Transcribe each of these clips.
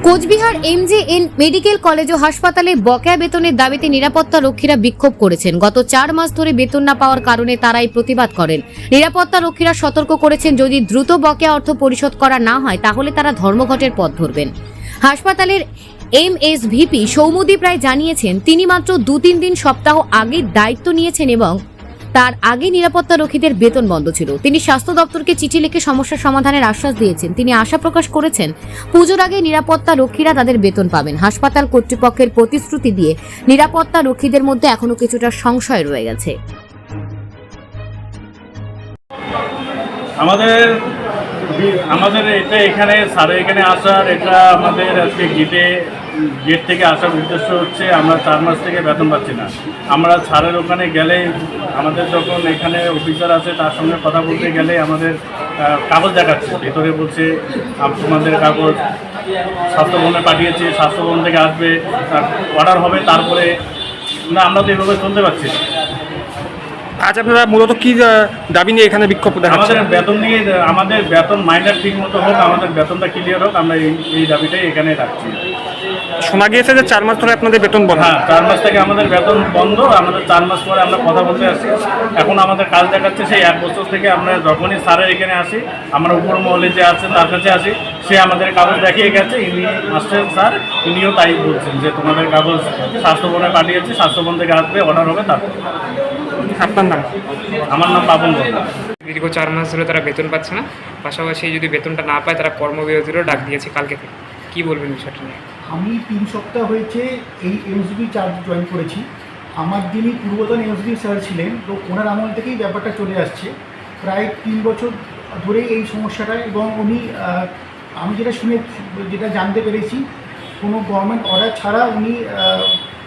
Cooch Behar MJN medical college ও হাসপাতালে বকেয়া বেতনের দাবিতে নিরাপত্তা রক্ষীরা বিক্ষোভ করেছেন। গত 4 মাস ধরে বেতন না পাওয়ার কারণে তারাই প্রতিবাদ করেন। নিরাপত্তা রক্ষীরা সতর্ক করেছেন, যদি দ্রুত বকেয়া অর্থ পরিশোধ করা না হয় তাহলে তারা ধর্মঘটের পথ ধরবেন। হাসপাতালের এমএসভিপি সৌম্যদীপ রায় জানিয়েছেন, তিনি মাত্র 2-3 দিন সপ্তাহ আগে দায়িত্ব নিয়েছেন এবং তার আগে নিরাপত্তা রক্ষীদের বেতন বন্ধ ছিল। তিনি স্বাস্থ্য দপ্তরকে চিঠি লিখে সমস্যা সমাধানের আশ্বাস দিয়েছেন। তিনি আশা প্রকাশ করেছেন, পুজোর আগে নিরাপত্তা রক্ষীরা তাদের বেতন পাবেন। হাসপাতাল কর্তৃপক্ষের প্রতিশ্রুতি দিয়ে নিরাপত্তা রক্ষীদের মধ্যে এখনো কিছুটা সংশয় রয়ে গেছে। আমাদের এটা এখানে স্যারের এখানে আসার এটা আমাদের আজকে গেট থেকে আসার উদ্দেশ্য হচ্ছে, আমরা 4 মাস থেকে বেতন পাচ্ছি না। আমরা স্যারের ওখানে গেলে আমাদের যখন এখানে অফিসার আছে তার সঙ্গে কথা বলতে গেলে আমাদের কাগজ দেখাচ্ছে, ভেতরে বলছে তোমাদের কাগজ স্বাস্থ্যভবনে পাঠিয়েছে, স্বাস্থ্যভবন থেকে আসবে, অর্ডার হবে, তারপরে আমরা তো এভাবে চলতে পারছি না। আজ আপনারা মূলত কি দাবি নিয়ে এখানে বিক্ষোভ দেখাচ্ছেন? আমাদের বেতন নিয়ে, আমাদের বেতন মাইনার ঠিক মতো হোক, আমাদের বেতনটা ক্লিয়ার হোক, আমরা এই দাবিটাই এখানে রাখছি। শোনা গিয়েছে যে 4 মাস ধরে আপনাদের বেতন বন্ধ। হ্যাঁ, 4 মাস থেকে আমাদের বেতন বন্ধ। আমাদের 4 মাস পরে আমরা কথা বলতে আসছি। এখন আমাদের কাজ দেখাচ্ছে সেই 1 বছর থেকে আমরা যখনই স্যারের এখানে আসি, আমরা উপর মহলে যে আছেন তার কাছে আসি, সে আমাদের কাগজ দেখিয়ে গেছে। ইনি মাস্টার স্যার, ইনিও তাই বলছেন যে তোমাদের কাগজ স্বাস্থ্যভবনে পাঠিয়েছে, স্বাস্থ্যভবন থেকে আসবে, অর্ডার হবে, তারপর। আপনার নাম? আমার নাম বাবন বর্মা। দীর্ঘ 4 মাস ধরে তারা বেতন পাচ্ছে না, পাশাপাশি যদি বেতনটা না পায় তারা কর্মবিরতিরও ডাক দিয়েছে কালকে থেকে। কী বলবেন বিষয়টা নিয়ে? আমি 3 সপ্তাহ হয়েছে এই এমএসবি চার্জ জয়েন করেছি। আমার যিনি পূর্বতন এমএসবি স্যার ছিলেন, তো ওনার আমল থেকেই ব্যাপারটা চলে আসছে প্রায় 3 বছর ধরে এই সমস্যাটা। এবং উনি আমি যেটা জানতে পেরেছি, কোনো গভর্নমেন্ট অর্ডার ছাড়া উনি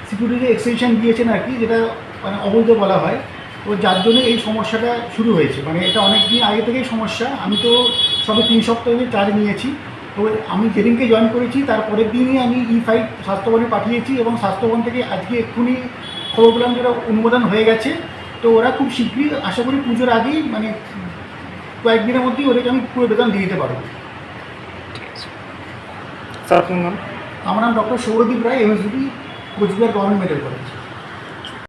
সিকিউরিটি এক্সটেনশন দিয়েছেন আর কি, যেটা মানে অবৈধ বলা হয়। তো যার জন্য এই সমস্যাটা শুরু হয়েছে, মানে এটা অনেক দিন আগে থেকেই সমস্যা। আমি তো সবে 3 সপ্তাহ চার্জ নিয়েছি। তো আমি যেদিনকে জয়েন করেছি তার পরের দিনই আমি E-5 স্বাস্থ্যভবনে পাঠিয়েছি এবং স্বাস্থ্যভবন থেকে আজকে এক্ষুনি খবর পেলাম যেটা অনুমোদন হয়ে গেছে। তো ওরা খুব শীঘ্রই, আশা করি পুজোর আগেই, মানে কয়েকদিনের মধ্যেই ওদেরকে আমি পুরো বেতন দিয়ে দিতে পারবো। স্যার আপনার নাম? আমার নাম doctor Sourodip Roy, MSB Coochbehar government medical college.